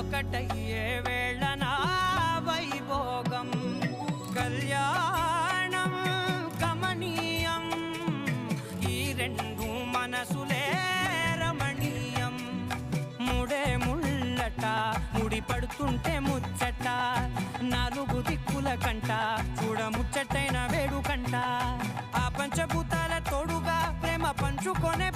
ఒకటయ్యే వేళన వైభోగం కళ్యాణం కమనీయం ఈ రెండు మనసులే రమణీయం ముడే ముళ్ళట ముడి పడుతుంటే ముచ్చట నాలుగు దిక్కుల కంట చూడ ముచ్చటైన వేడుకంట ఆ పంచభూతాల తోడుగా ప్రేమ పంచుకొనే